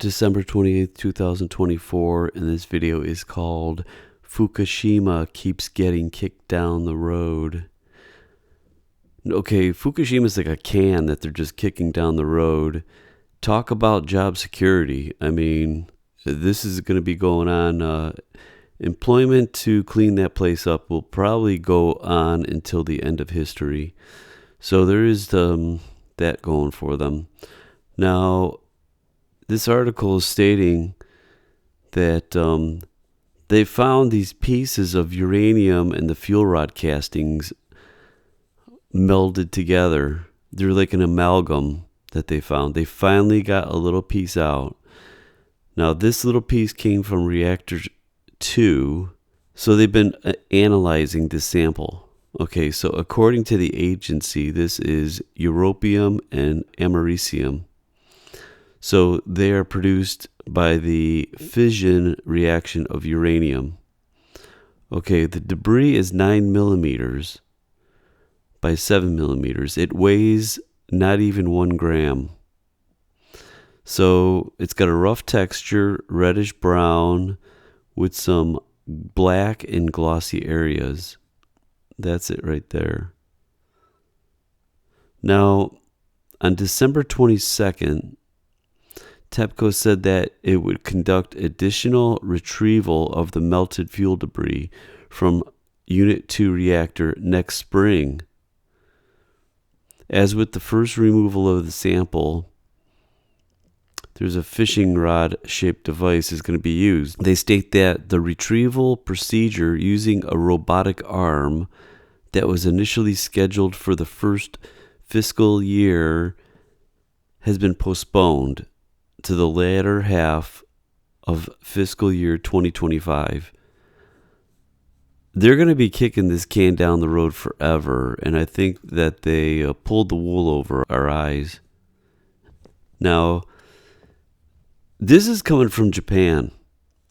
December 28th, 2024, and this video is called Fukushima Keeps Getting Kicked Down the Road. Okay, Fukushima is like a can that they're just kicking down the road. Talk about job security. I mean, this is going to be going on. Employment to clean that place up will probably go on until the end of history. So there is that going for them. Now, this article is stating that they found these pieces of uranium and the fuel rod castings melded together. They're like an amalgam that they found. They finally got a little piece out. Now, this little piece came from reactor 2, so they've been analyzing this sample. Okay, so according to the agency, this is europium and americium. So they are produced by the fission reaction of uranium. Okay, the debris is 9 millimeters by 7 millimeters. It weighs not even 1 gram. So it's got a rough texture, reddish brown, with some black and glossy areas. That's it right there. Now, on December 22nd, TEPCO said that it would conduct additional retrieval of the melted fuel debris from Unit 2 reactor next spring. As with the first removal of the sample, there's a fishing rod-shaped device is going to be used. They state that the retrieval procedure using a robotic arm that was initially scheduled for the first fiscal year has been postponed to the latter half of fiscal year 2025. They're going to be kicking this can down the road forever, and I think that they pulled the wool over our eyes. Now, this is coming from Japan,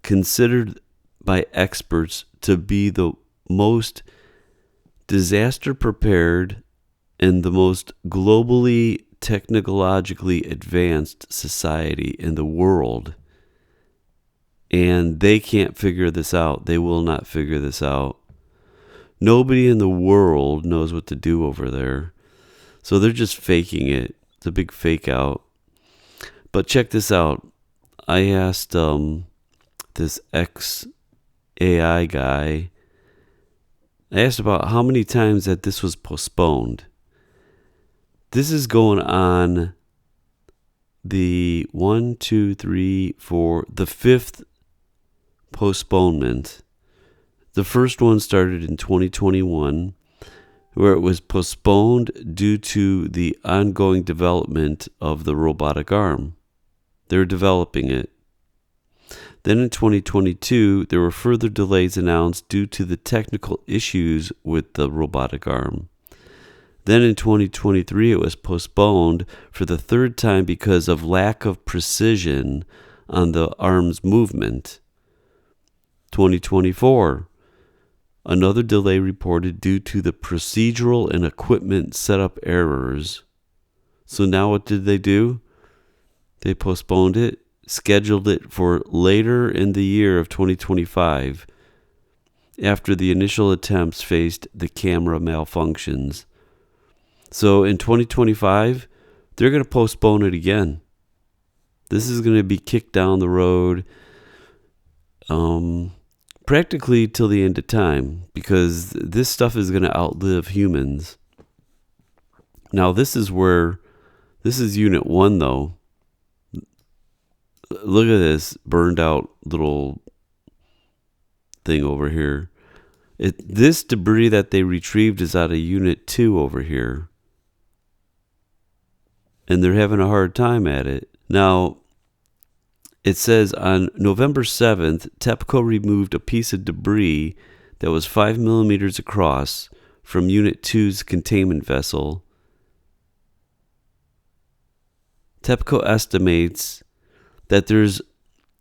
considered by experts to be the most disaster prepared and the most globally technologically advanced society in the world. And they can't figure this out. They will not figure this out. Nobody in the world knows what to do over there. So they're just faking it. It's a big fake out. But check this out. I asked this ex-AI guy, I asked about how many times that this was postponed. This is going on the 5th postponement. The first one started in 2021, where it was postponed due to the ongoing development of the robotic arm. They're developing it. Then in 2022, there were further delays announced due to the technical issues with the robotic arm. Then in 2023, it was postponed for the third time because of lack of precision on the arm's movement. 2024, another delay reported due to the procedural and equipment setup errors. So now what did they do? They postponed it, scheduled it for later in the year of 2025 after the initial attempts faced the camera malfunctions. So in 2025, they're going to postpone it again. This is going to be kicked down the road practically till the end of time, because this stuff is going to outlive humans. Now, this is Unit 1, though. Look at this burned out little thing over here. This debris that they retrieved is out of Unit 2 over here. And they're having a hard time at it. Now, it says on November 7th, TEPCO removed a piece of debris that was 5 millimeters across from Unit 2's containment vessel. TEPCO estimates that there's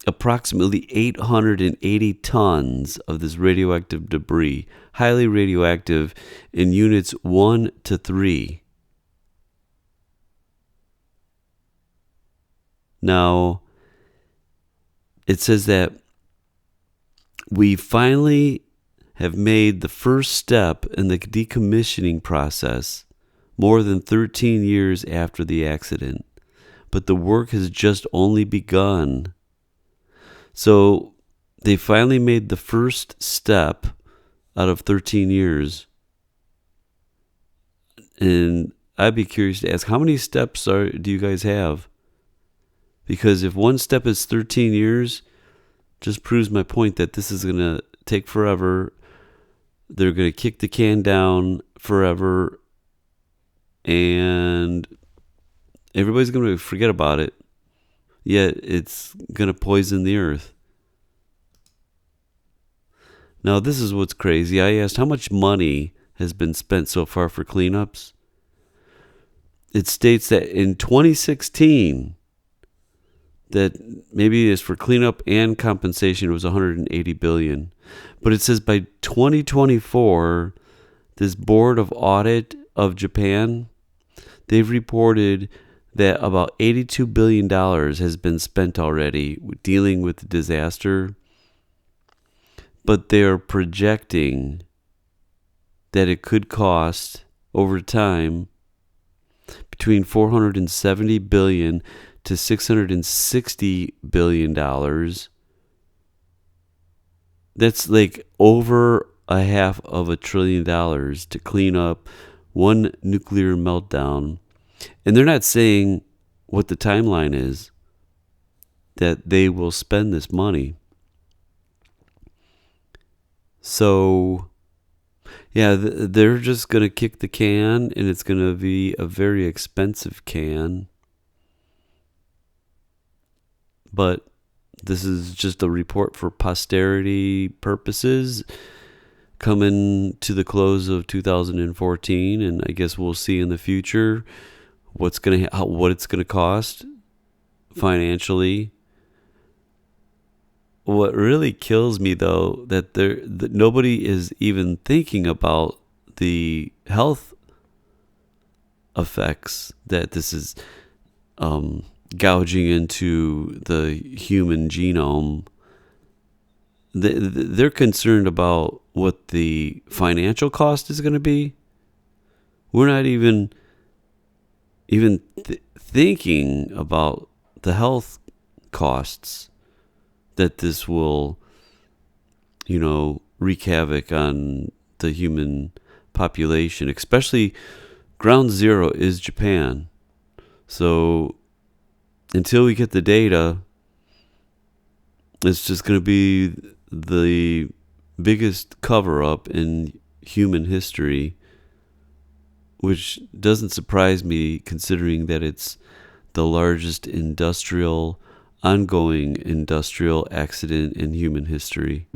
approximately 880 tons of this radioactive debris, highly radioactive, in Units 1 to 3. Now, it says that we finally have made the first step in the decommissioning process more than 13 years after the accident, but the work has just only begun. So they finally made the first step out of 13 years. And I'd be curious to ask, how many steps do you guys have? Because if one step is 13 years, just proves my point that this is going to take forever. They're going to kick the can down forever, and everybody's going to forget about it. Yet it's going to poison the earth. Now, this is what's crazy. I asked how much money has been spent so far for cleanups. It states that in 2016, that maybe it's for cleanup and compensation, it was $180 billion. But it says by 2024, this Board of Audit of Japan, they've reported that about $82 billion has been spent already dealing with the disaster. But they're projecting that it could cost, over time, between $470 billion to $660 billion. That's like over $500 billion to clean up one nuclear meltdown. And they're not saying what the timeline is that they will spend this money. So, yeah, they're just going to kick the can, and it's going to be a very expensive can. But this is just a report for posterity purposes, coming to the close of 2014, and I guess we'll see in the future what it's going to cost financially. What really kills me, though, that nobody is even thinking about the health effects that this is gouging into the human genome. They're concerned about what the financial cost is going to be. We're not even thinking about the health costs that this will, wreak havoc on the human population. Especially ground zero is Japan. So until we get the data, it's just going to be the biggest cover-up in human history, which doesn't surprise me considering that it's the largest ongoing industrial accident in human history.